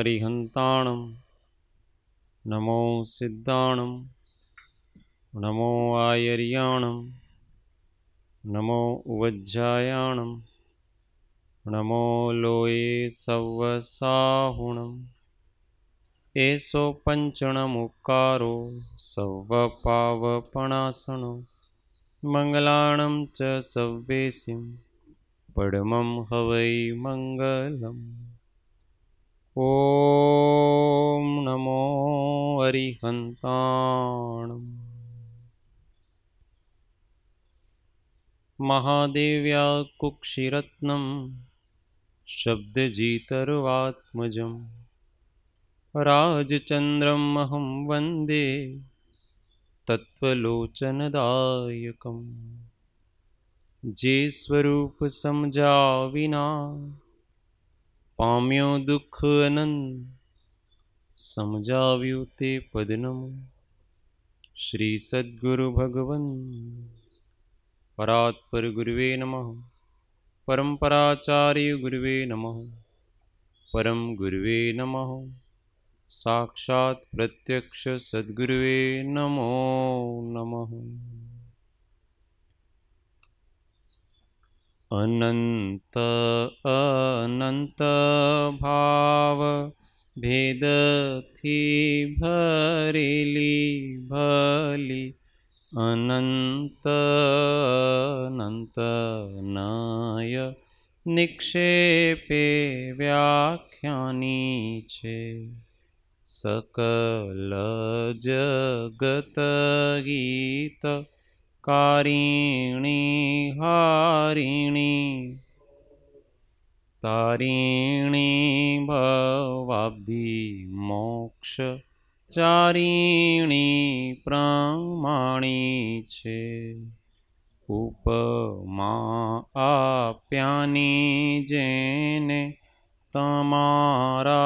अरिहन्ताणं नमो सिद्धाणं नमो आयर्याणं नमो उवज्जायाणं नमो लोये सव्वसाहुणम् एषो पञ्चणमुक्कारो सव्वपावपणासनो मङ्गलाणं च सव्वेसिं परमं हवै मङ्गलम्। ॐ नमो अरिहन्ताणम्। महादेव्या कुक्षिरत्नं शब्दजितर्वात्मजं राजचन्द्रमहं वन्दे तत्त्वलोचनदायकम्। जे स्वरूप समझा विना पाम्यो दुख अनंत समझाव्યું તે પદનમ। શ્રી સદ્ગુરુ ભગવન પરાત્પર ગુરુવે નમઃ। પરંપરાચાર્ય ગુરુવે નમઃ। પરમ ગુરુવે નમઃ। સાક્ષાત પ્રત્યક્ષ સદ્ગુરુવે નમો નમઃ। अनंत अनंत भाव भेद थी भरेली भली अनंत अनंत नय निक्षेपे व्याख्यानी छे। सकल जगत गीत कारिणी हारिणी तारिणी भवाब्धि मोक्ष चारिणी प्रमाणी छे। उपमा आप्यानी जेने तमारा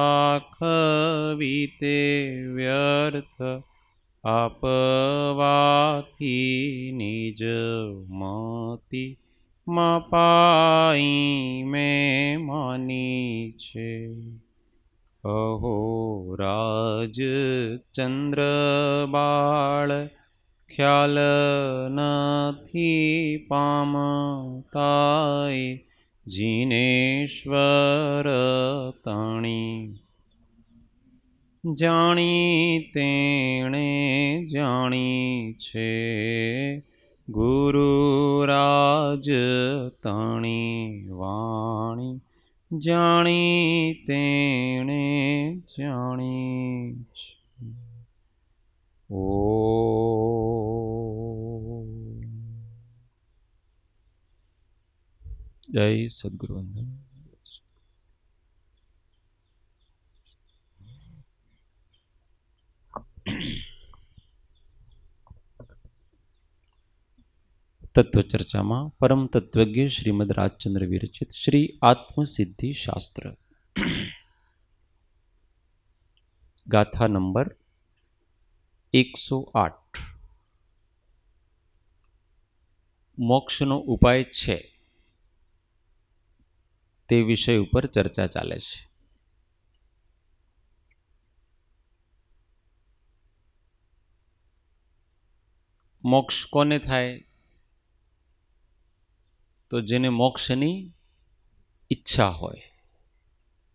खवीते व्यर्थ आपवाथी निज मति मपाई में मानी छे। अहो राज चंद्र बाळ ख्याल नथी पामताय जिनेश्वर तणी जाणी तेणे जाणी छे। गुरुराज तणी वाणी जाणी तेणे जाणी छे। ओ जय सद्गुरुवंदन। तत्व चर्चा में परम तत्वज्ञ श्रीमद राजचंद्र विरचित श्री आत्मसिद्धि शास्त्र गाथा नंबर 108 मोक्षनो उपाय छे ते विषय पर चर्चा चाले छे। मोक्ष कोने थाय तो जेने मोक्षनी इच्छा होय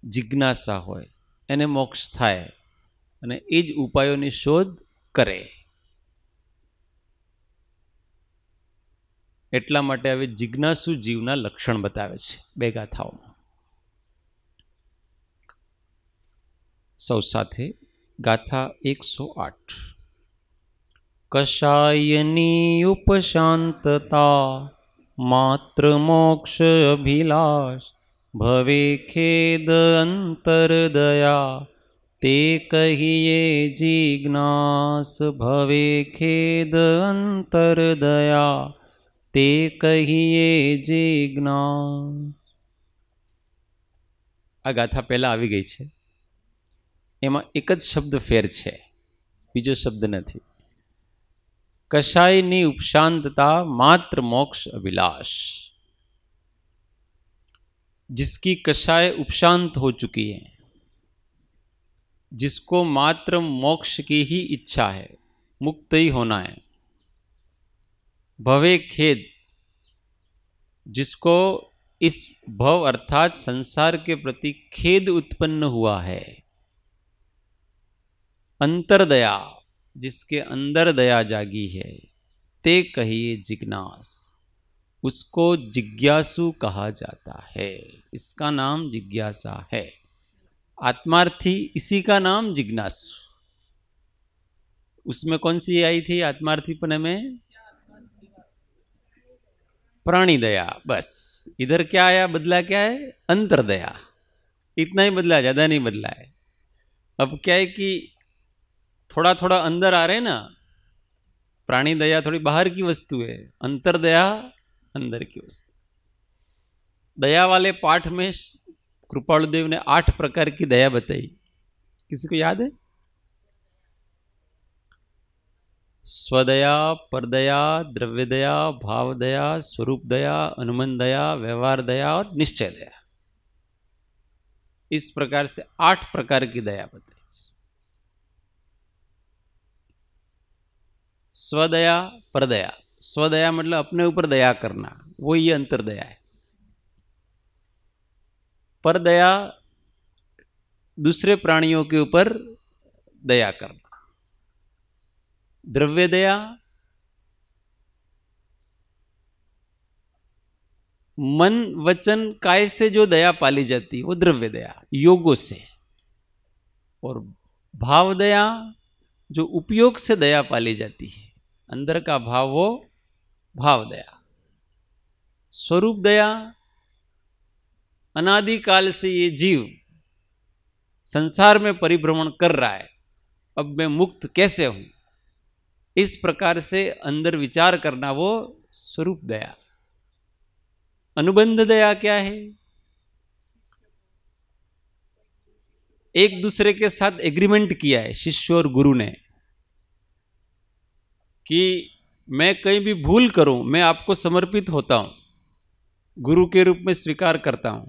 जिज्ञासा होय एने मोक्ष थाय अने ए ज उपायोनी शोध करे। एटला माटे हवे जिज्ञासु जीवना लक्षण बतावे छे बे गाथाओमां। सौ साथे गाथा 108 कषायनी उपशांतता मात्र मोक्ष अभिलाष भवे खेद अंतरदया ते कहिए जिज्ञास भवे खेद अंतरदया ते कहिए जिज्ञास। आ गाथा पहला आवी गई छे एमां एक ज शब्द फेर छे बीजो शब्द नथी। कषायनी उपशांतता मात्र मोक्ष अभिलाष। जिसकी कषाय उपशांत हो चुकी है जिसको मात्र मोक्ष की ही इच्छा है, मुक्त ही होना है। भवे खेद, जिसको इस भव अर्थात संसार के प्रति खेद उत्पन्न हुआ है। अंतरदया, जिसके अंदर दया जागी है। ते कहिए जिज्ञास, उसको जिज्ञासु कहा जाता है। इसका नाम जिज्ञासा है। आत्मार्थी, इसी का नाम जिज्ञासु। उसमें कौन सी आई थी आत्मार्थीपने में? प्राणी दया। बस इधर क्या आया, बदला क्या है? अंतरदया। इतना ही बदला, ज्यादा नहीं बदला है। अब क्या है कि थोड़ा थोड़ा अंदर आ रहे हैं ना। प्राणी दया थोड़ी बाहर की वस्तु है, अंतरदया अंदर की वस्तु। दया वाले पाठ में कृपालुदेव ने 8 प्रकार की दया बताई। किसी को याद है? स्वदया, परदया, द्रव्य दया, भाव दया, स्वरूप दया, अनुमान दया, व्यवहार दया और निश्चय दया। इस प्रकार से 8 प्रकार की दया बताई। स्वदया, परदया। स्वदया मतलब अपने ऊपर दया करना, वो ये अंतरदया है। परदया, दूसरे प्राणियों के ऊपर दया करना। द्रव्य दया, मन वचन काय से जो दया पाली जाती है वो द्रव्य दया, योगों से। और भाव दया, जो उपयोग से दया पाली जाती है, अंदर का भाव, वो भाव दया। स्वरूप दया, अनादिकाल से ये जीव संसार में परिभ्रमण कर रहा है, अब मैं मुक्त कैसे हूं, इस प्रकार से अंदर विचार करना, वो स्वरूप दया। अनुबंध दया क्या है? एक दूसरे के साथ एग्रीमेंट किया है शिष्य और गुरु ने कि मैं कहीं भी भूल करूं, मैं आपको समर्पित होता हूं, गुरु के रूप में स्वीकार करता हूं।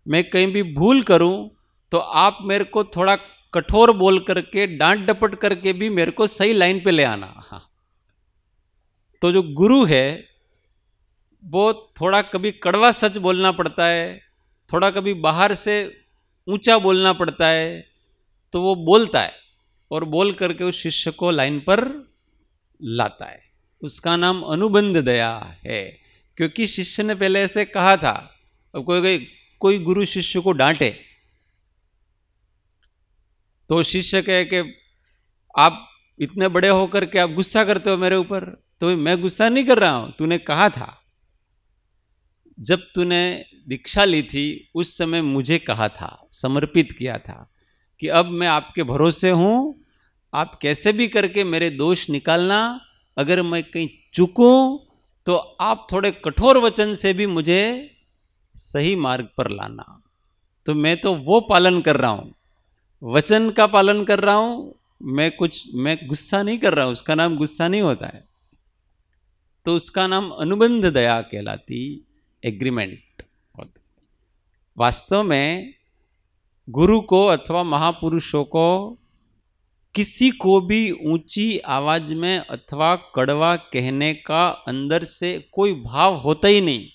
मैं कहीं भी भूल करूं तो आप मेरे को थोड़ा कठोर बोल करके, डांट डपट करके भी मेरे को सही लाइन पे ले आना। हाँ। तो जो गुरु है वो थोड़ा कभी कड़वा सच बोलना पड़ता है, थोड़ा कभी बाहर से ऊंचा बोलना पड़ता है, तो वो बोलता है और बोल करके उस शिष्य को लाइन पर लाता है। उसका नाम अनुबंध दया है, क्योंकि शिष्य ने पहले ऐसे कहा था। अब कोई गुरु शिष्य को डांटे तो शिष्य कहे कि आप इतने बड़े होकर के आप गुस्सा करते हो मेरे ऊपर। तो मैं गुस्सा नहीं कर रहा हूं, तूने कहा था, जब तूने दीक्षा ली थी उस समय मुझे कहा था, समर्पित किया था कि अब मैं आपके भरोसे हूं, आप कैसे भी करके मेरे दोष निकालना, अगर मैं कहीं चूकूं तो आप थोड़े कठोर वचन से भी मुझे सही मार्ग पर लाना। तो मैं तो वो पालन कर रहा हूं, वचन का पालन कर रहा हूं, मैं गुस्सा नहीं कर रहा हूं। उसका नाम गुस्सा नहीं होता है, तो उसका नाम अनुबंध दया कहलाती, एग्रीमेंट। वास्तव में गुरु को अथवा महापुरुषों को किसी को भी ऊंची आवाज में अथवा कड़वा कहने का अंदर से कोई भाव होता ही नहीं,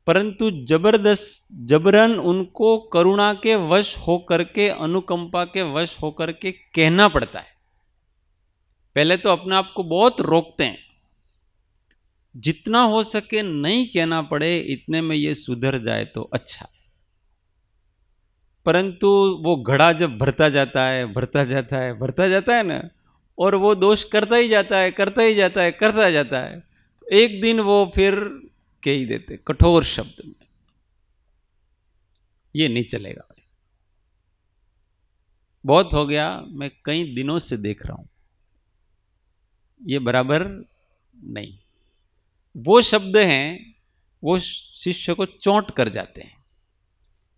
परंतु जबरदस्त जबरन उनको करुणा के वश होकर के, अनुकंपा के वश होकर के कहना पड़ता है। पहले तो अपने आप को बहुत रोकते हैं, जितना हो सके नहीं कहना पड़े, इतने में ये सुधर जाए तो अच्छा है। परंतु वो घड़ा जब भरता जाता है, भरता जाता है, भरता जाता है ना, और वो दोष करता ही जाता है, करता ही जाता है, करता जाता है, तो एक दिन वो फिर कह ही देते कठोर शब्द में। ये नहीं चलेगा भाई, बहुत हो गया। मैं कई दिनों से देख रहा हूं, ये बराबर नहीं। वो शब्द हैं वो शिष्य को चोट कर जाते हैं,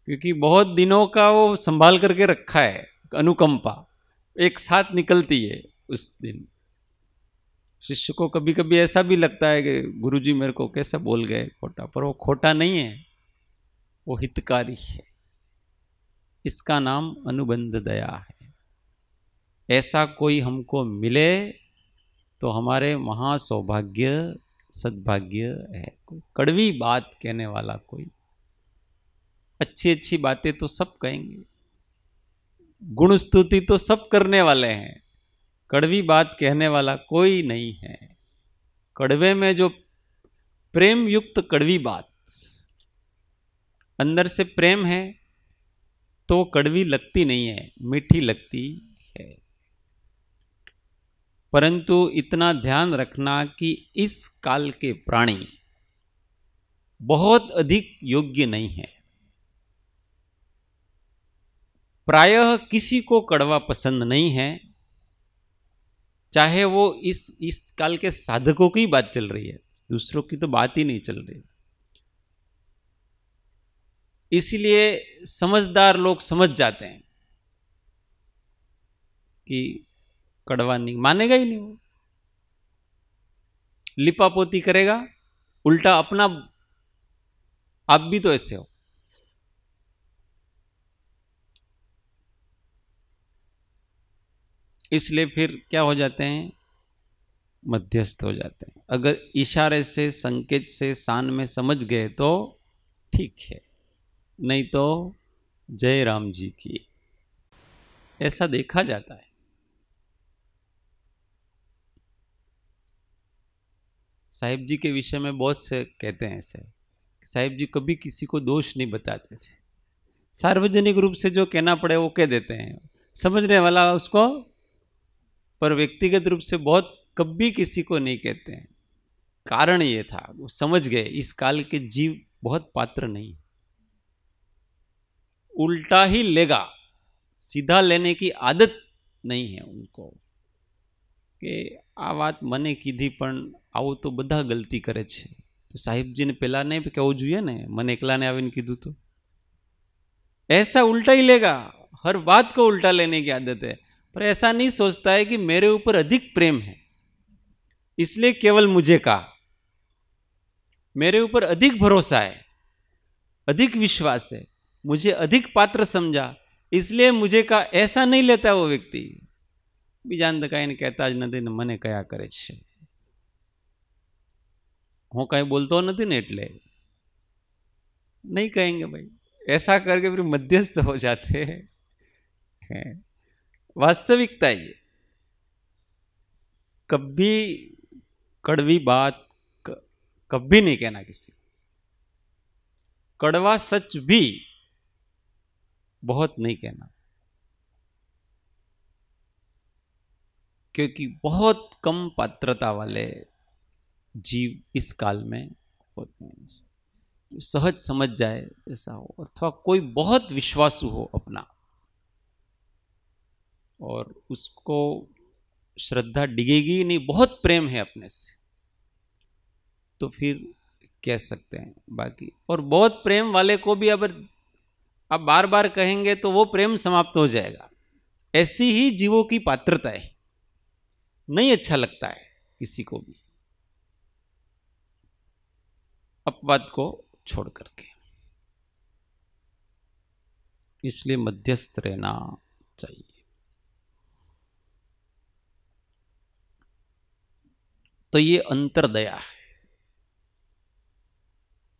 क्योंकि बहुत दिनों का वो संभाल करके रखा है, अनुकंपा एक साथ निकलती है उस दिन। शिष्य को कभी कभी ऐसा भी लगता है कि गुरुजी मेरे को कैसा बोल गए खोटा, पर वो खोटा नहीं है, वो हितकारी है। इसका नाम अनुबंध दया है। ऐसा कोई हमको मिले तो हमारे महासौभाग्य सद्भाग्य है। कोई कड़वी बात कहने वाला, कोई अच्छी अच्छी बातें तो सब कहेंगे, गुण स्तुति तो सब करने वाले हैं, कड़वी बात कहने वाला कोई नहीं है। कड़वे में जो प्रेम युक्त कड़वी बात, अंदर से प्रेम है तो कड़वी लगती नहीं है, मीठी लगती है। परंतु इतना ध्यान रखना कि इस काल के प्राणी बहुत अधिक योग्य नहीं है। प्रायः किसी को कड़वा पसंद नहीं है, चाहे वो इस काल के साधकों की बात चल रही है, दूसरों की तो बात ही नहीं चल रही। इसलिए समझदार लोग समझ जाते हैं कि कड़वा नहीं, मानेगा ही नहीं, वो लिपापोती करेगा, उल्टा अपना, आप भी तो ऐसे हो। इसलिए फिर क्या हो जाते हैं, मध्यस्थ हो जाते हैं। अगर इशारे से संकेत से शान में समझ गए तो ठीक है, नहीं तो जय राम जी की। ऐसा देखा जाता है। साहिब जी के विषय में बहुत से कहते हैं ऐसे, साहिब जी कभी किसी को दोष नहीं बताते थे, सार्वजनिक रूप से जो कहना पड़े वो कह देते हैं, समझने वाला उसको, पर व्यक्तिगत रूप से बहुत कभी किसी को नहीं कहते हैं। कारण ये था, वो समझ गए इस काल के जीव बहुत पात्र नहीं, उल्टा ही लेगा, सीधा लेने की आदत नहीं है उनको, કે આ વાત મને કીધી પણ આવું તો બધા ગલતી કરે છે, તો સાહેબજીને પહેલા નહીં કહેવું જોઈએ ને, મને એકલાને આવીને કીધું તો। ऐसा उल्टा ही लेगा, हर बात को उल्टा लेने की आदत है, पर ऐसा नहीं सोचता है कि मेरे ऊपर अधिक प्रेम है इसलिए केवल मुझे कहा, मेरे ऊपर अधिक भरोसा है, अधिक विश्वास है, मुझे अधिक पात्र समझा इसलिए मुझे कहा, ऐसा नहीं लेता वो व्यक्ति। बीजाने तो कहीं कहता ज नहीं ने, मने कया करे छे, हूँ कहीं बोलतो नहीं ने एटले नहीं कहेंगे भाई। ऐसा करके फिर मध्यस्थ हो जाते हैं। वास्तविकता ये, कभी कड़वी बात कभी नहीं कहना किसी, कड़वा सच भी बहुत नहीं कहना, क्योंकि बहुत कम पात्रता वाले जीव इस काल में होते हैं। सहज समझ जाए ऐसा हो, अथवा कोई बहुत विश्वासु हो अपना और उसको श्रद्धा डिगेगी नहीं, बहुत प्रेम है अपने से, तो फिर कह सकते हैं। बाकी और बहुत प्रेम वाले को भी अगर आप बार बार कहेंगे तो वो प्रेम समाप्त हो जाएगा। ऐसी ही जीवों की पात्रता है, नहीं अच्छा लगता है किसी को भी अपवाद को छोड़ करके, इसलिए मध्यस्थ रहना चाहिए। तो ये अंतर्दया है।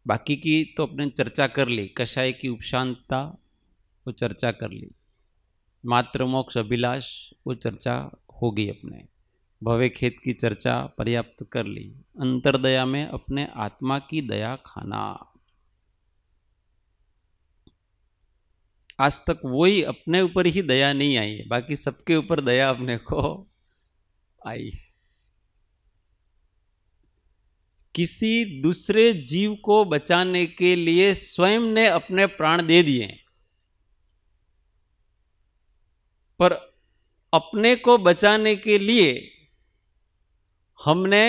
बाकी की तो अपने चर्चा कर ली, कषाय की उपशांतता वो चर्चा कर ली, मात्र मोक्ष अभिलाष वो चर्चा होगी, अपने भवे खेत की चर्चा पर्याप्त कर ली। अंतर्दया में अपने आत्मा की दया खाना, आज तक वही अपने ऊपर ही दया नहीं आई है, बाकी सबके ऊपर दया अपने को आई। किसी दूसरे जीव को बचाने के लिए स्वयं ने अपने प्राण दे दिए, पर अपने को बचाने के लिए हमने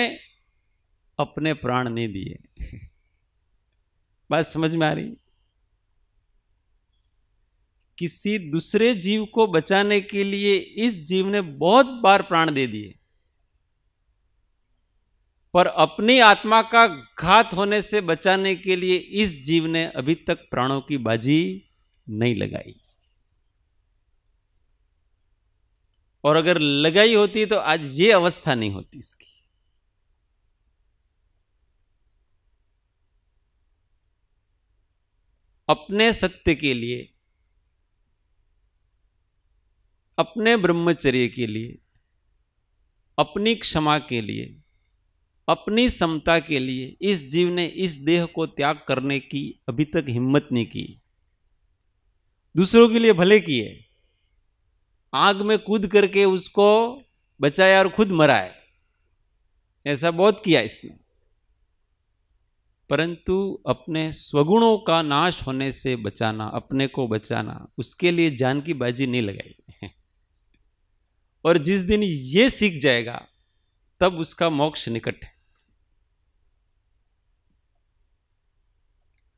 अपने प्राण नहीं दिए। बात समझ में आ रही? किसी दूसरे जीव को बचाने के लिए इस जीव ने बहुत बार प्राण दे दिए, पर अपनी आत्मा का घात होने से बचाने के लिए इस जीव ने अभी तक प्राणों की बाजी नहीं लगाई। और अगर लगाई होती तो आज ये अवस्था नहीं होती इसकी। अपने सत्य के लिए, अपने ब्रह्मचर्य के लिए, अपनी क्षमा के लिए, अपनी समता के लिए इस जीव ने इस देह को त्याग करने की अभी तक हिम्मत नहीं की। दूसरों के लिए भले किए, आग में कूद करके उसको बचाया और खुद मरा है, ऐसा बहुत किया इसने, परंतु अपने स्वगुणों का नाश होने से बचाना, अपने को बचाना, उसके लिए जान की बाजी नहीं लगाई। और जिस दिन ये सीख जाएगा तब उसका मोक्ष निकट है।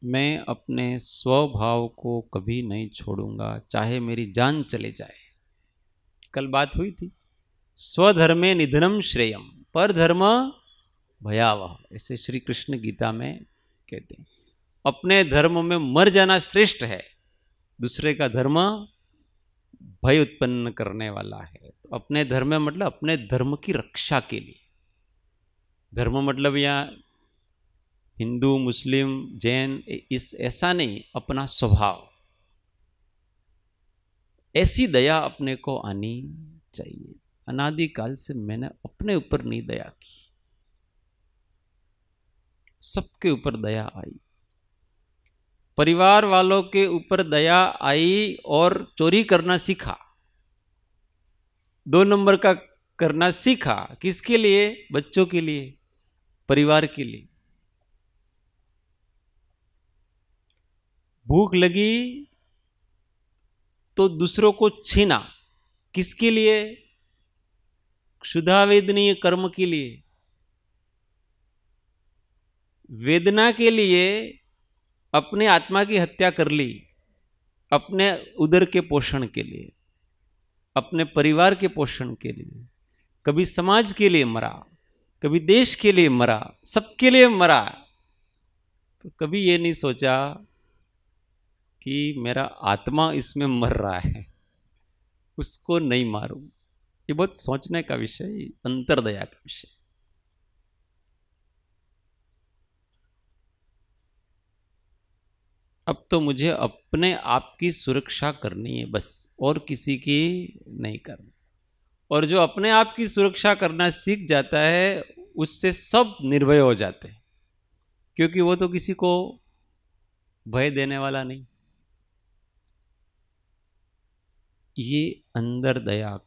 मैं अपने स्वभाव को कभी नहीं छोड़ूंगा, चाहे मेरी जान चले जाए। कल बात हुई थी, स्वधर्मे निधनम श्रेयम पर धर्म भयावह, ऐसे श्री कृष्ण गीता में कहते हैं। अपने धर्म में मर जाना श्रेष्ठ है, दूसरे का धर्म भय उत्पन्न करने वाला है। तो अपने धर्म में मतलब अपने धर्म की रक्षा के लिए। धर्म मतलब यहाँ हिंदू, मुस्लिम, जैन इस ऐसा नहीं, अपना स्वभाव, ऐसी दया अपने को आनी चाहिए। अनादिकाल से मैंने अपने ऊपर नहीं दया की, सबके ऊपर दया आई। परिवार वालों के ऊपर दया आई और चोरी करना सीखा, 2 नंबर का करना सीखा। किसके लिए? बच्चों के लिए, परिवार के लिए। भूख लगी तो दूसरों को छीना, किसके लिए? क्षुधावेदनीय कर्म के लिए, वेदना के लिए अपने आत्मा की हत्या कर ली, अपने उदर के पोषण के लिए, अपने परिवार के पोषण के लिए। कभी समाज के लिए मरा, कभी देश के लिए मरा, सबके लिए मरा। तो कभी ये नहीं सोचा कि मेरा आत्मा इसमें मर रहा है, उसको नहीं मारूं। ये बहुत सोचने का विषय, अंतर्दया का विषय। अब तो मुझे अपने आप की सुरक्षा करनी है बस, और किसी की नहीं करनी। और जो अपने आप की सुरक्षा करना सीख जाता है उससे सब निर्भय हो जाते हैं, क्योंकि वो तो किसी को भय देने वाला नहीं। ये अंतर्दया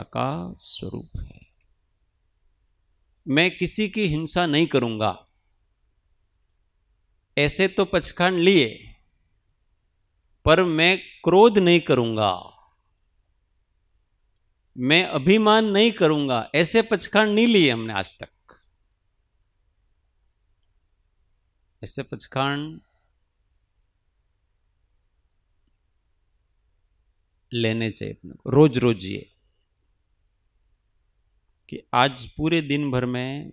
का स्वरूप है। मैं किसी की हिंसा नहीं करूंगा, ऐसे तो पचखांड लिए, पर मैं क्रोध नहीं करूंगा, मैं अभिमान नहीं करूंगा, ऐसे पचखांड नहीं लिए हमने आज तक। ऐसे पचखांड लेने चाहिए अपने को, रोज रोज। ये कि आज पूरे दिन भर में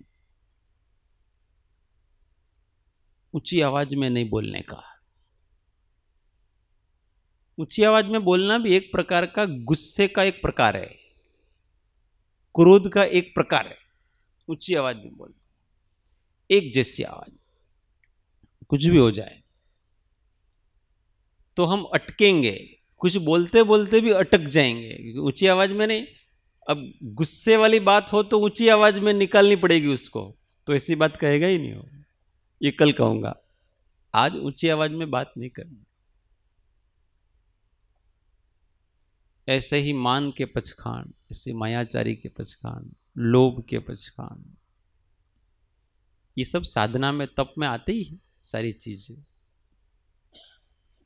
ऊंची आवाज में नहीं बोलने का। ऊंची आवाज में बोलना भी एक प्रकार का गुस्से का एक प्रकार है, क्रोध का एक प्रकार है। ऊंची आवाज में बोलना, एक जैसी आवाज, कुछ भी हो जाए तो हम अटकेंगे, कुछ बोलते बोलते भी अटक जाएंगे, क्योंकि ऊंची आवाज में नहीं। अब गुस्से वाली बात हो तो ऊंची आवाज में निकालनी पड़ेगी उसको, तो ऐसी बात कहेगा ही नहीं हो। ये कल कहूंगा, आज ऊंची आवाज में बात नहीं करनी। ऐसे ही मान के पचखांड, ऐसे मायाचारी के पचखांड, लोभ के पचखांड, ये सब साधना में, तप में आते ही है सारी चीजें।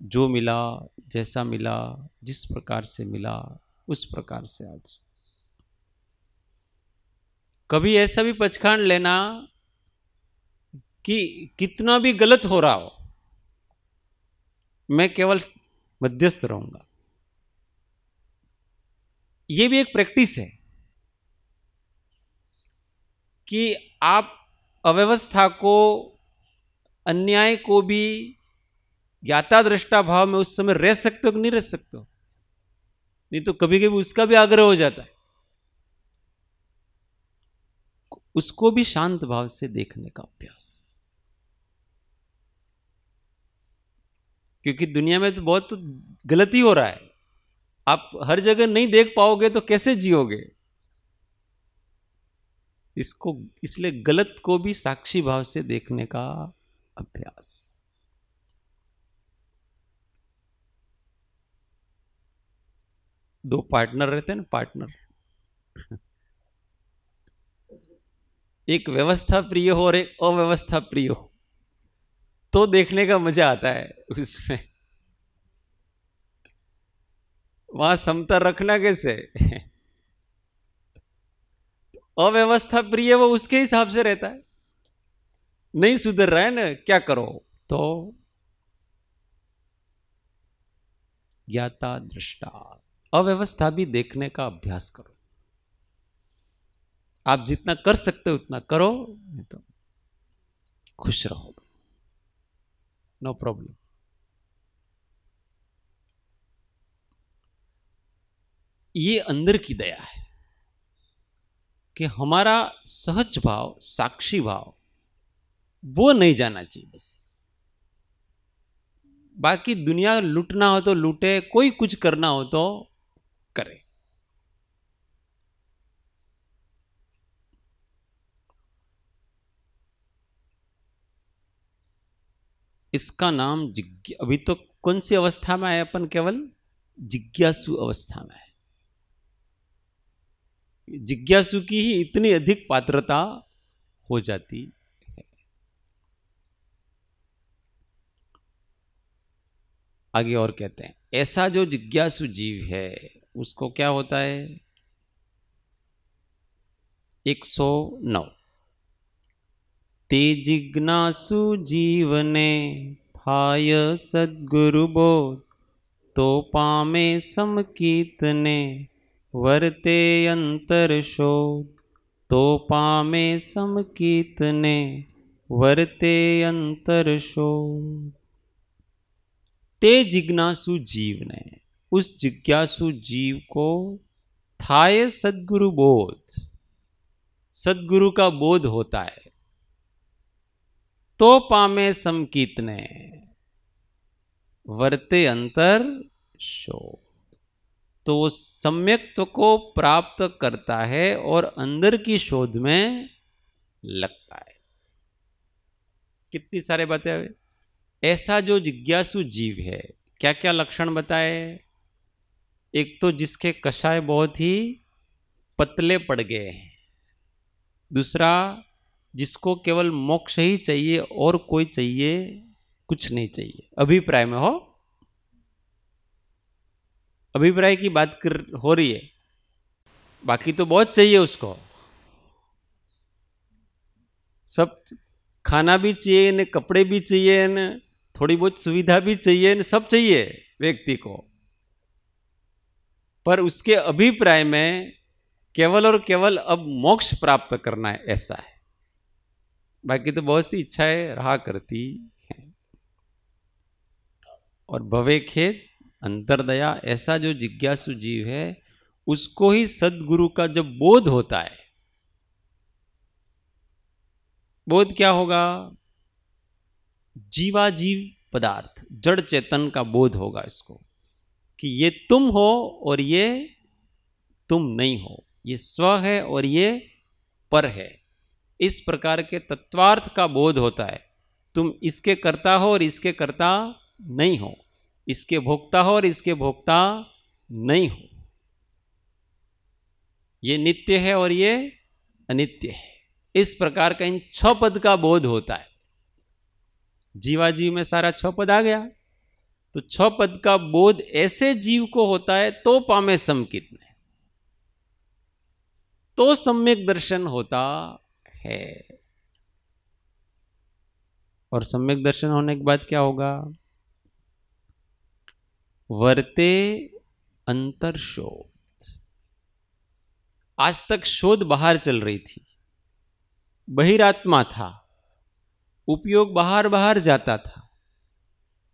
जो मिला, जैसा मिला, जिस प्रकार से मिला, उस प्रकार से आज। कभी ऐसा भी पचखांड लेना कि कितना भी गलत हो रहा हो, मैं केवल मध्यस्थ रहूंगा। यह भी एक प्रैक्टिस है कि आप अव्यवस्था को, अन्याय को भी ज्ञाता दृष्टा भाव में उस समय रह सकते हो कि नहीं रह सकते हो। नहीं तो कभी कभी उसका भी आग्रह हो जाता है। उसको भी शांत भाव से देखने का अभ्यास, क्योंकि दुनिया में तो बहुत गलती हो रहा है। आप हर जगह नहीं देख पाओगे तो कैसे जियोगे? इसको इसलिए गलत को भी साक्षी भाव से देखने का अभ्यास। दो पार्टनर रहते हैं ना, पार्टनर, एक व्यवस्था प्रिय हो और एक अव्यवस्था प्रिय हो, तो देखने का मजा आता है उसमें। वहां समता रखना कैसे? अव्यवस्था प्रिय वो उसके हिसाब से रहता है, नहीं सुधर रहा है ना, क्या करो? तो ज्ञाता दृष्टा, अव्यवस्था भी देखने का अभ्यास करो। आप जितना कर सकते हो उतना करो, नहीं तो खुश रहो, नो प्रॉब्लम। ये अंदर की दया है कि हमारा सहज भाव, साक्षी भाव वो नहीं जाना चाहिए बस। बाकी दुनिया लूटना हो तो लूटे, कोई कुछ करना हो तो करे। इसका नाम अभी तो कौन सी अवस्था में है अपन? केवल जिज्ञासु अवस्था में है। जिज्ञासु की ही इतनी अधिक पात्रता हो जाती है। आगे और कहते हैं, ऐसा जो जिज्ञासु जीव है उसको क्या होता है? 109, ते जिज्ञासु जीवने थाय सद्गुरु बोध, तो पामे समकीतने वर्ते अंतर शोध, तो पामे समकीतने वर्ते अंतर शोध। ते जिज्ञासु जीव ने, उस जिज्ञासु जीव को थाय सद्गुरु बोध, सद्गुरु का बोध होता है, तो पामे समकीतने वर्ते अंतर शोध, तो सम्यक्त्व को प्राप्त करता है और अंदर की शोध में लगता है। कितनी सारे बातें हुए। ऐसा जो जिज्ञासु जीव है, क्या क्या लक्षण बताए? एक तो जिसके कषाय बहुत ही पतले पड़ गए हैं। दूसरा, जिसको केवल मोक्ष ही चाहिए और कोई चाहिए कुछ नहीं चाहिए, अभिप्राय में हो, अभिप्राय की बात हो रही है, बाकी तो बहुत चाहिए उसको, सब खाना भी चाहिए न, कपड़े भी चाहिए न, थोड़ी बहुत सुविधा भी चाहिए न, सब चाहिए व्यक्ति को, पर उसके अभिप्राय में केवल और केवल अब मोक्ष प्राप्त करना है, ऐसा है। बाकी तो बहुत सी इच्छाएं रहा करती हैं। और भवे खेद अंतरदया, ऐसा जो जिज्ञासु जीव है उसको ही सद्गुरु का जब बोध होता है, बोध क्या होगा? जीवाजीव पदार्थ, जड़ चेतन का बोध होगा इसको, कि ये तुम हो और ये तुम नहीं हो, ये स्व है और ये पर है। इस प्रकार के तत्वार्थ का बोध होता है। तुम इसके कर्ता हो और इसके कर्ता नहीं हो, इसके भोक्ता हो और इसके भोक्ता नहीं हो, ये नित्य है और ये अनित्य है। इस प्रकार का इन 6 पद का बोध होता है। जीवाजीव में सारा 6 पद आ गया, तो 6 पद का बोध ऐसे जीव को होता है, तो पामे समकीतने, तो सम्यक दर्शन होता है। और सम्यक दर्शन होने के बाद क्या होगा? वर्ते अंतर शोध। आज तक शोध बाहर चल रही थी, बहिरात्मा था, उपयोग बाहर बाहर जाता था।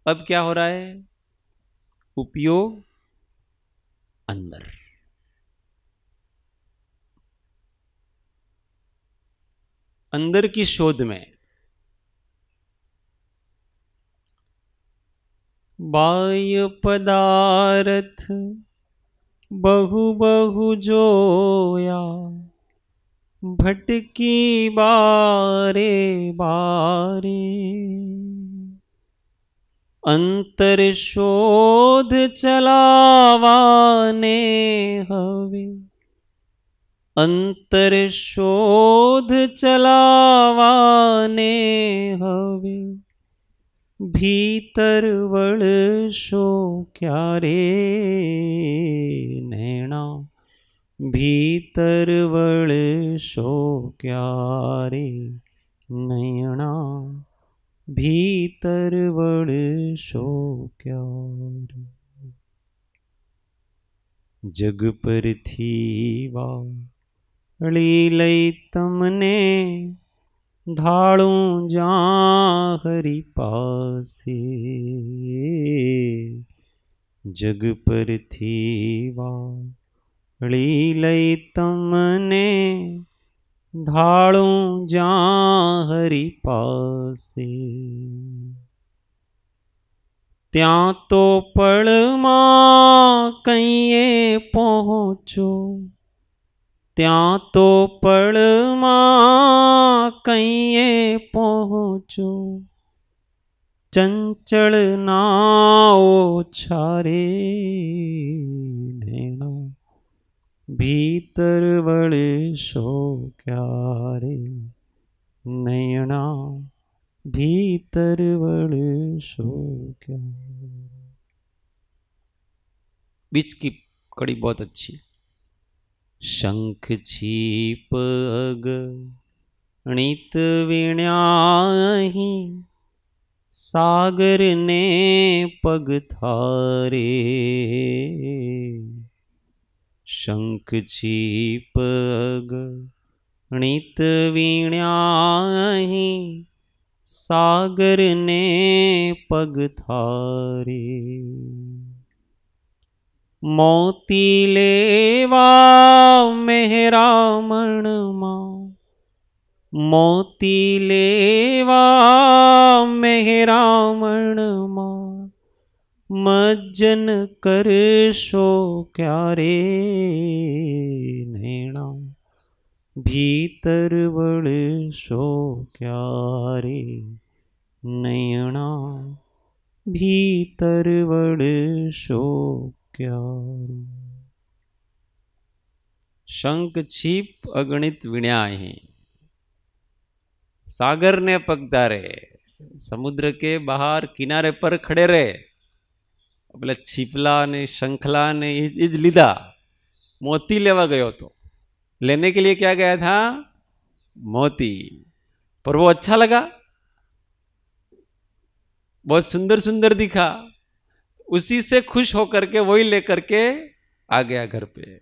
अब क्या हो रहा है? उपयोग अंदर। अंदर की शोध में बाह्य पदार्थ बहु बहु जोया, भटकी बारे बारे। अंतर शोध चलावाने हवे, अंतर शोध चलावाने हवे। भीतर वळशो क्यारे नैणा, भीतर वळशो क्यारे नैणा, भीतर वळशो क्यारे। जग परथी वाळी लई तमने, ढाळूं जा हरि पासे। जग परथी वाळी लई तमने, ढाळूं जा हरि पासे। त्यां तो पळमा कईए पहुँचो, त्यां तो पळमा कईए पहुँचो। चंचल नाओ छारे नैणा, भीतर वळशो क्यारे नैणा, भीतर वळशो क्यारे। बीच की कड़ी बहुत अच्छी। शंख छीप अगणित वीण्याहि, सागर ने पग थारे। शंख छीप अगणित वीण्याहि, सागर ने पग थारे। मोती लेवा मेहरामण मां, मोती लेवा मेहरामण मां। मज्जन करशो क्यारे नैणा, भीतर वळशो क्यारे नैणा, भीतर वळशो क्यारे। शंख छीप अगणित वीण्याहि, सागर ने पगधारे। समुद्र के बाहर किनारे पर खड़े रहे, बोले छीपला ने शंखला ने इज लीधा। मोती लेवा गयो तो, लेने के लिए क्या गया था? मोती। पर वो अच्छा लगा, बहुत सुंदर सुंदर दिखा, उसी से खुश होकर के वही लेकर के आ गया घर पे।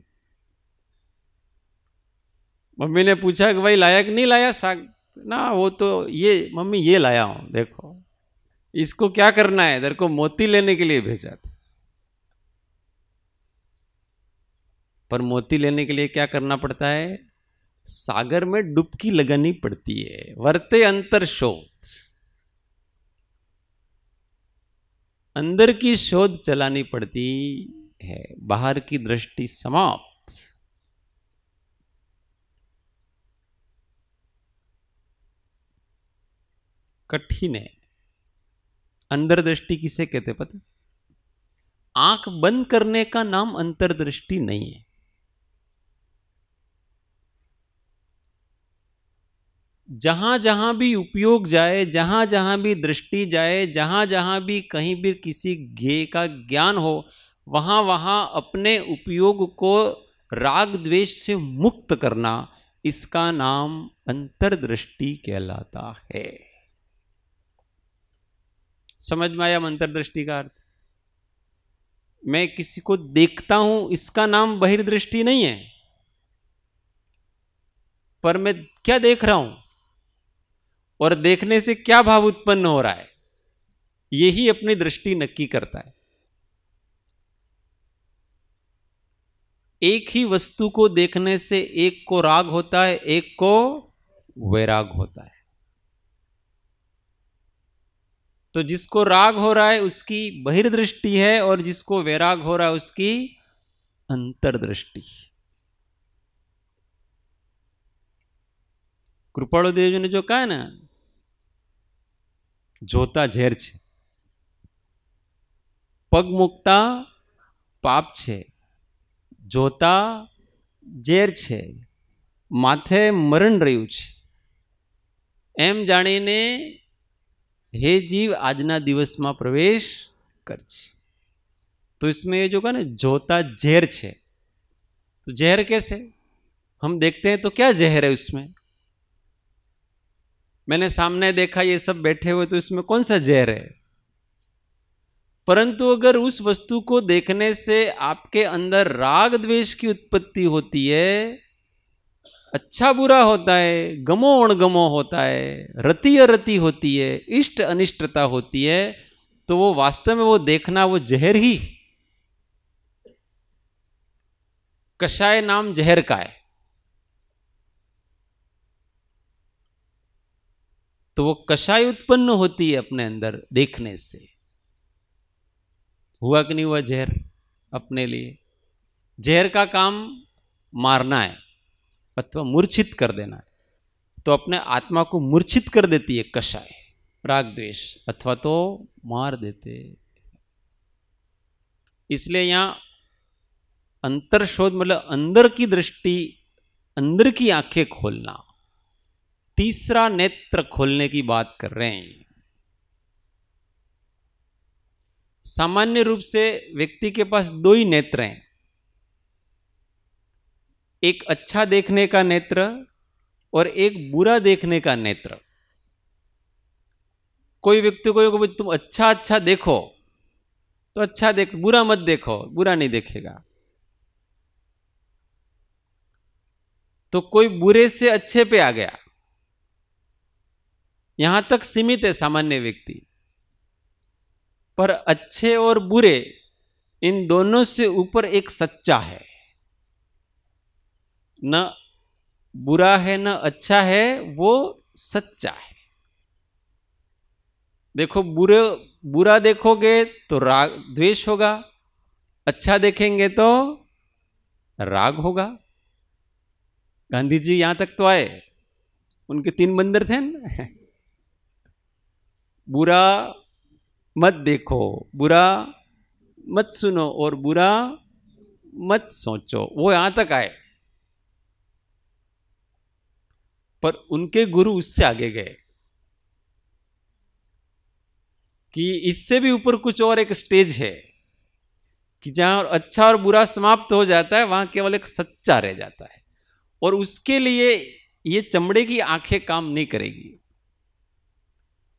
मम्मी ने पूछा कि भाई लाया कि नहीं लाया साग? ना वो तो ये मम्मी ये लाया हूं, देखो इसको क्या करना है, इधर को मोती लेने के लिए भेजा था। पर मोती लेने के लिए क्या करना पड़ता है? सागर में डुबकी लगानी पड़ती है। वर्ते अंतर शोध, अंदर की शोध चलानी पड़ती है, बाहर की दृष्टि समाप्त। कठिन है। अंतर्दृष्टि किसे कहते पता? आंख बंद करने का नाम अंतर्दृष्टि नहीं है। जहां जहां भी उपयोग जाए, जहां जहां भी दृष्टि जाए, जहां जहां भी कहीं भी किसी ज्ञेय का ज्ञान हो, वहां वहां अपने उपयोग को राग द्वेष से मुक्त करना, इसका नाम अंतर्दृष्टि कहलाता है। समझ में आया अंतर्दृष्टि का अर्थ? मैं किसी को देखता हूं, इसका नाम बहिर्दृष्टि नहीं है। पर मैं क्या देख रहा हूं और देखने से क्या भाव उत्पन्न हो रहा है, यही अपनी दृष्टि नक्की करता है। एक ही वस्तु को देखने से एक को राग होता है, एक को वैराग होता है। तो जिसको राग हो रहा है उसकी बहिर्दृष्टि है, और जिसको वैराग हो रहा है उसकी अंतर्दृष्टि। कृपालु देव जी ने जो कहा है ना, जोता झेर छे, पग मुक्ता पाप छे, जोता ઝેર છે, માથે મરણ રહ્યું છે, એમ જાણીને हे जीव आजना दिवस में प्रवेश कर छे। तो इसमें ये जो कहा ना जोता जहर छे, तो जहर कैसे हम देखते हैं, तो क्या जहर है उसमें? मैंने सामने देखा ये सब बैठे हुए, तो इसमें कौन सा जहर है? परंतु अगर उस वस्तु को देखने से आपके अंदर राग द्वेष की उत्पत्ति होती है, अच्छा बुरा होता है, गमो अणगमो होता है, रति अरति होती है, इष्ट अनिष्टता होती है, तो वो वास्तव में वो देखना वो जहर ही, कषाय नाम जहर का है। तो वो कषाय उत्पन्न होती है अपने अंदर देखने से। हुआ कि नहीं हुआ जहर अपने लिए? जहर का काम मारना है अथवा मूर्छित कर देना है, तो अपने आत्मा को मूर्छित कर देती है कषाय, राग द्वेष, अथवा तो मार देते। इसलिए यहां अंतर्शोध मतलब अंदर की दृष्टि, अंदर की आंखें खोलना, तीसरा नेत्र खोलने की बात कर रहे हैं। सामान्य रूप से व्यक्ति के पास दो ही नेत्र हैं, एक अच्छा देखने का नेत्र और एक बुरा देखने का नेत्र। कोई व्यक्ति को तुम अच्छा अच्छा देखो तो अच्छा देख, बुरा मत देखो, बुरा नहीं देखेगा। तो कोई बुरे से अच्छे पे आ गया, यहां तक सीमित है सामान्य व्यक्ति। पर अच्छे और बुरे इन दोनों से ऊपर एक सच्चा है, न बुरा है न अच्छा है, वो सच्चा है। देखो बुरा देखोगे तो राग द्वेष होगा, अच्छा देखेंगे तो राग होगा। गांधी जी यहां तक तो आए, उनके 3 बंदर थे ना बुरा मत देखो, बुरा मत सुनो और बुरा मत सोचो, वो यहां तक आए। पर उनके गुरु उससे आगे गए कि इससे भी ऊपर कुछ और एक स्टेज है कि जहां अच्छा और बुरा समाप्त हो जाता है, वहां केवल एक सच्चा रह जाता है। और उसके लिए ये चमड़े की आंखें काम नहीं करेगी,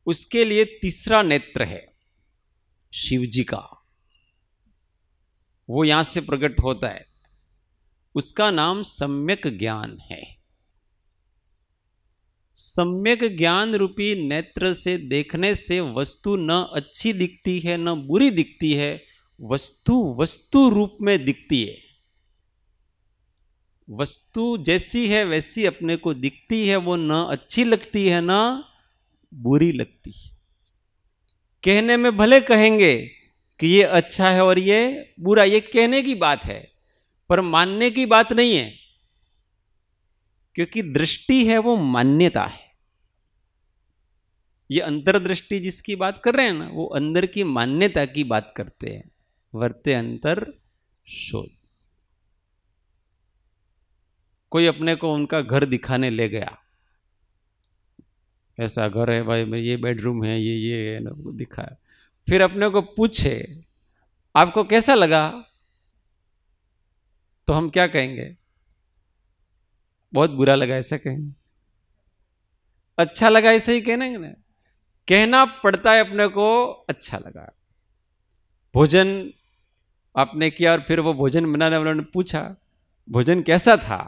उसके लिए तीसरा नेत्र है शिव जी का, वो यहां से प्रकट होता है। उसका नाम सम्यक ज्ञान है। सम्यक ज्ञान रूपी नेत्र से देखने से वस्तु न अच्छी दिखती है न बुरी दिखती है, वस्तु वस्तु रूप में दिखती है। वस्तु जैसी है वैसी अपने को दिखती है, वो न अच्छी लगती है न बुरी लगती है। कहने में भले कहेंगे कि ये अच्छा है और ये बुरा, ये कहने की बात है, पर मानने की बात नहीं है, क्योंकि दृष्टि है वो मान्यता है। ये अंतर्दृष्टि जिसकी बात कर रहे हैं ना, वो अंदर की मान्यता की बात करते हैं। वर्ते अंतर शोध। कोई अपने को उनका घर दिखाने ले गया, ऐसा घर है भाई, ये बेडरूम है, ये है ना, दिखाया। फिर अपने को पूछे आपको कैसा लगा, तो हम क्या कहेंगे? बहुत बुरा लगा ऐसा कहेंगे, अच्छा लगा ऐसे ही कहने ना। कहना पड़ता है अपने को अच्छा लगा। भोजन आपने किया और फिर वो भोजन बनाने वालों ने पूछा भोजन कैसा था,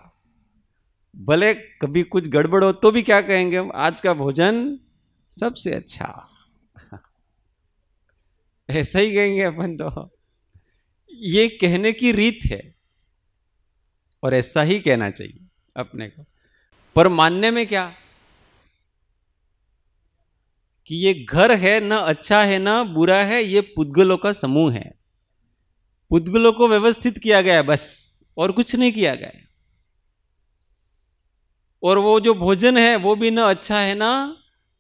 भले कभी कुछ गड़बड़ हो तो भी क्या कहेंगे हम? आज का भोजन सबसे अच्छा ऐसा ही कहेंगे अपन तो। ये कहने की रीत है। और ऐसा ही कहना चाहिए अपने को। पर मानने में क्या कि ये घर है, ना अच्छा है ना बुरा है, ये पुद्गलों का समूह है। पुद्गलों को व्यवस्थित किया गया है बस, और कुछ नहीं किया गया है। और वो जो भोजन है वो भी ना अच्छा है ना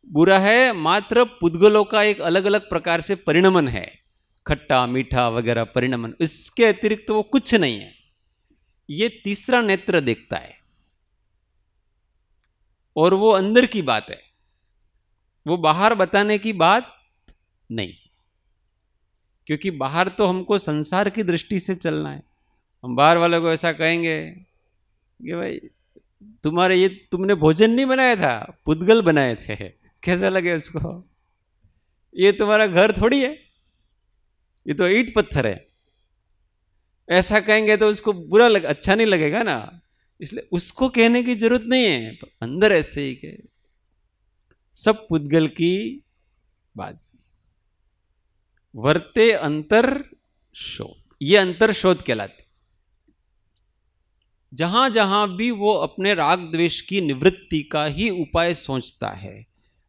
बुरा है, मात्र पुद्गलों का एक अलग अलग प्रकार से परिणमन है, खट्टा मीठा वगैरह परिणमन। इसके अतिरिक्त तो वो कुछ नहीं है। ये तीसरा नेत्र देखता है, और वो अंदर की बात है, वो बाहर बताने की बात नहीं। क्योंकि बाहर तो हमको संसार की दृष्टि से चलना है। हम बाहर वालों को ऐसा कहेंगे कि भाई तुम्हारे ये तुमने भोजन नहीं बनाया था, पुद्गल बनाए थे, कैसा लगे उसको? ये तुम्हारा घर थोड़ी है, ये तो ईंट पत्थर है। ऐसा कहेंगे तो उसको बुरा अच्छा नहीं लगेगा ना, इसलिए उसको कहने की जरूरत नहीं है। अंदर ऐसे ही के सब पुद्गल की बाजी। वर्ते अंतर शोध, ये अंतर शोध कहलाती। जहां जहां भी वो अपने राग द्वेष की निवृत्ति का ही उपाय सोचता है,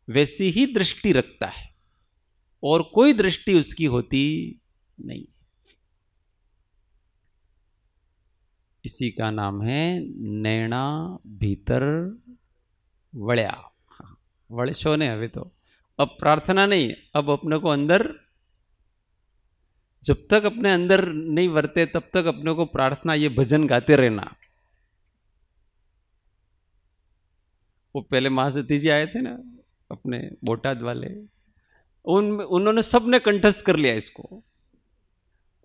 वैसी ही दृष्टि रखता है, और कोई दृष्टि उसकी होती नहीं। इसी का नाम है नैना भीतर वड़या। वड़शो ने अभी तो अब प्रार्थना नहीं, अब अपने को अंदर, जब तक अपने अंदर नहीं वरते तब तक अपने को प्रार्थना, ये भजन गाते रहना। वो पहले महासती जी आए थे ना अपने बोटाद वाले, उन्होंने सबने कंठस्थ कर लिया इसको।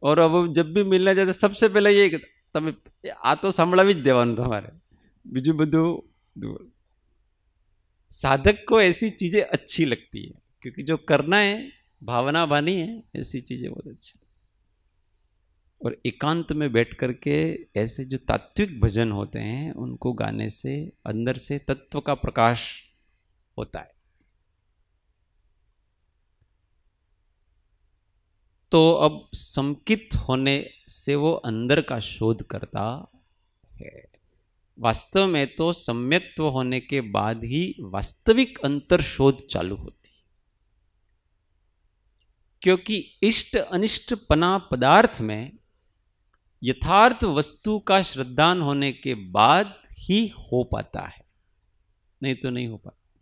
और अब जब भी मिलना जाता सबसे पहले ये तब आ तो सांभळावी ज देवानुं तुम्हारे, बीजू बधुं। साधक को ऐसी चीजें अच्छी लगती है, क्योंकि जो करना है भावना बानी है, ऐसी चीजें बहुत अच्छी। और एकांत में बैठ करके ऐसे जो तात्विक भजन होते हैं उनको गाने से अंदर से तत्व का प्रकाश होता है। तो अब संकित होने से वो अंदर का शोध करता है। वास्तव में तो सम्यक्त्व होने के बाद ही वास्तविक अंतर शोध चालू होती, क्योंकि इष्ट अनिष्ट पना पदार्थ में यथार्थ वस्तु का श्रद्धान होने के बाद ही हो पाता है, नहीं तो नहीं हो पाता।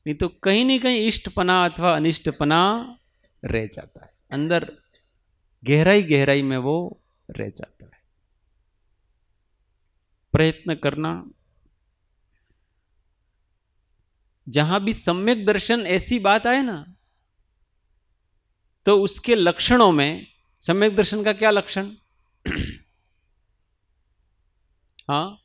नहीं तो कहीं न कहीं इष्टपना अथवा अनिष्टपना रह जाता है, अंदर गहराई गहराई में वो रह जाता है। प्रयत्न करना, जहां भी सम्यक दर्शन ऐसी बात आए ना, तो उसके लक्षणों में सम्यक दर्शन का क्या लक्षण? हाँ,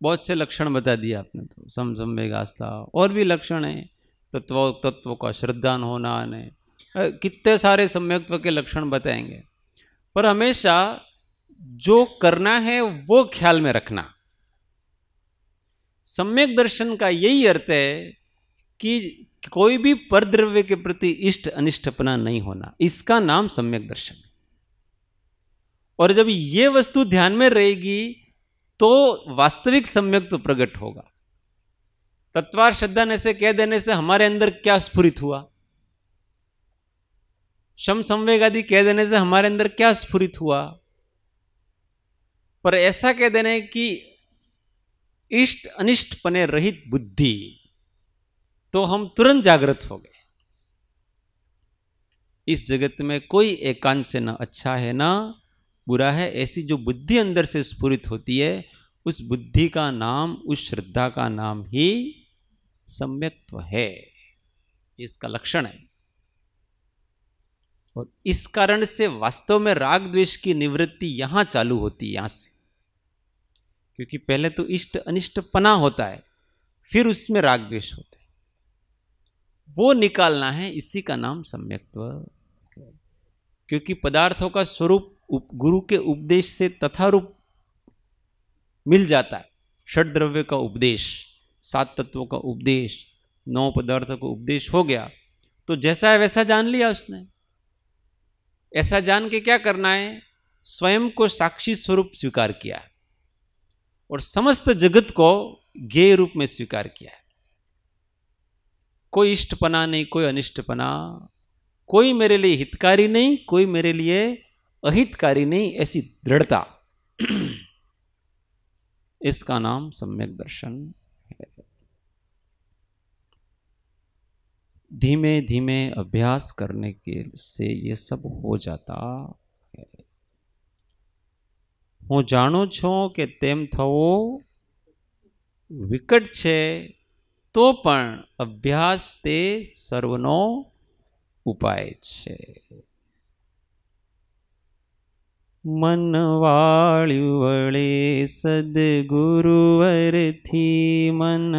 बहुत से लक्षण बता दिए आपने, तो समवेग आस्था, और भी लक्षण है, तत्व का श्रद्धान होना, ने कितने सारे सम्यक्त्व के लक्षण बताएंगे। पर हमेशा जो करना है वो ख्याल में रखना। सम्यक दर्शन का यही अर्थ है कि कोई भी परद्रव्य के प्रति इष्ट अनिष्टपना नहीं होना, इसका नाम सम्यक दर्शन है। और जब ये वस्तु ध्यान में रहेगी तो वास्तविक सम्यक्त्व प्रकट होगा। तत्वार श्रद्धा ने से कह देने से हमारे अंदर क्या स्फुरित हुआ, शम संवेग आदि कह देने से हमारे अंदर क्या स्फुरित हुआ। पर ऐसा कह देने कि इष्ट अनिष्ट पने रहित बुद्धि, तो हम तुरंत जागृत हो गए। इस जगत में कोई एकांत से ना अच्छा है ना बुरा है, ऐसी जो बुद्धि अंदर से स्फुरित होती है, उस बुद्धि का नाम, उस श्रद्धा का नाम ही सम्यक्त्व है। इसका लक्षण है। और इस कारण से वास्तव में राग द्वेष की निवृत्ति यहां चालू होती है, यहां से। क्योंकि पहले तो इष्ट अनिष्ट पना होता है, फिर उसमें राग द्वेष होता है, वो निकालना है। इसी का नाम सम्यक्त्व है। क्योंकि पदार्थों का स्वरूप गुरु के उपदेश से तथारूप मिल जाता है। षड द्रव्य का उपदेश, 7 तत्वों का उपदेश, 9 पदार्थों का उपदेश हो गया, तो जैसा है वैसा जान लिया उसने। ऐसा जान के क्या करना है, स्वयं को साक्षी स्वरूप स्वीकार किया और समस्त जगत को ज्ञेय रूप में स्वीकार किया है। कोई इष्टपना नहीं, कोई अनिष्टपना, कोई मेरे लिए हितकारी नहीं, कोई मेरे लिए अहितकारी नहीं, ऐसी दृढ़ता, इसका नाम सम्यक दर्शन है। धीमे धीमे अभ्यास करने के से ये सब हो जाता है। હું જાણું છું કે તેમ થવું વિકટ છે, તો પણ અભ્યાસ તે સર્વનો ઉપાય છે. મન વાળ્યું વળે સદગુરુવરથી મન,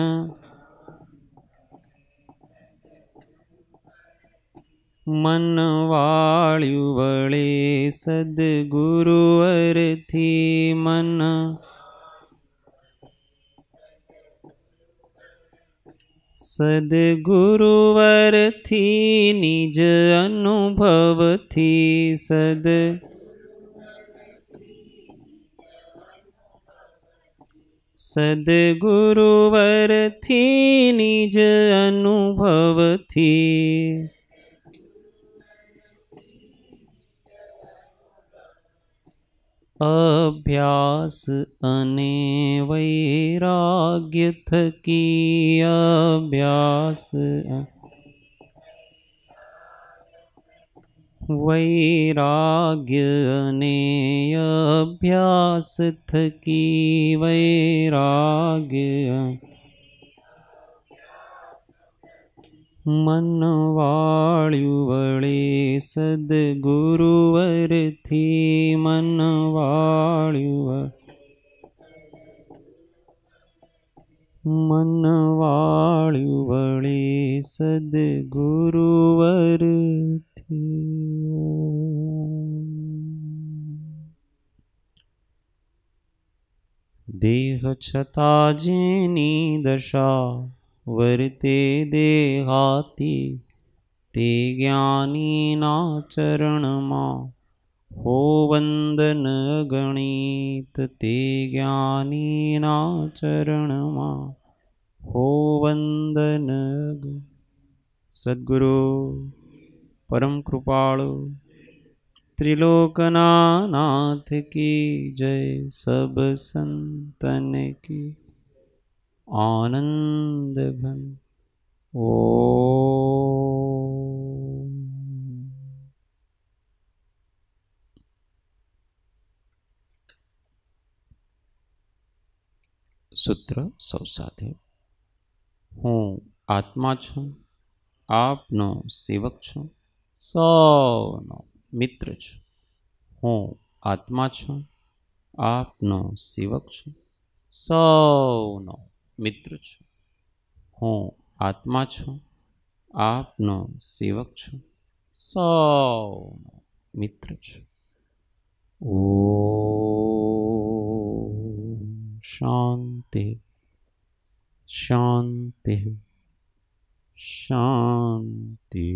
મન વાળ્યું વળે સદગુરુવરથી મન, સદગુરુવરથી નિજ અનુભવથી સદગુરુવરથી નિજ અનુભવથી અભ્યાસ અને વૈરાગ્ય થકી, અભ્યાસ વૈરાગ્ય અને અભ્યાસ થકી, વૈરાગ્ય મન વાળ્યું વળે સદગુરુવરથી મન વાળ્યું, મન વાળ્યું વળે સદગુરુવરથી. દેહ છતાં જેની દશા વર્તે દેહાતી, તે જ્ઞાનીના ચરણમાં હો વંદન ગણિત, તે જ્ઞાનીના ચરણમાં હો વંદન. સદગુરુ પરમ કૃપાળુ त्रिलोकना नाथ की जय, सब संतन की आनंद घन. ओ सूत्र सौ साथे. हूँ आत्मा छूँ, आपनो सेवक छूँ, सौनो मित्र છું. હું આત્મા છું, આપનો સેવક છું, સૌનો મિત્ર છું. હું આત્મા છું, આપનો સેવક છું, સૌનો મિત્ર છું. ઓમ શાંતિ શાંતિ શાંતિ.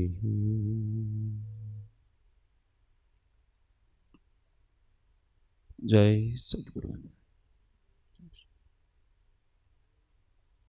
जय सद्गुरु.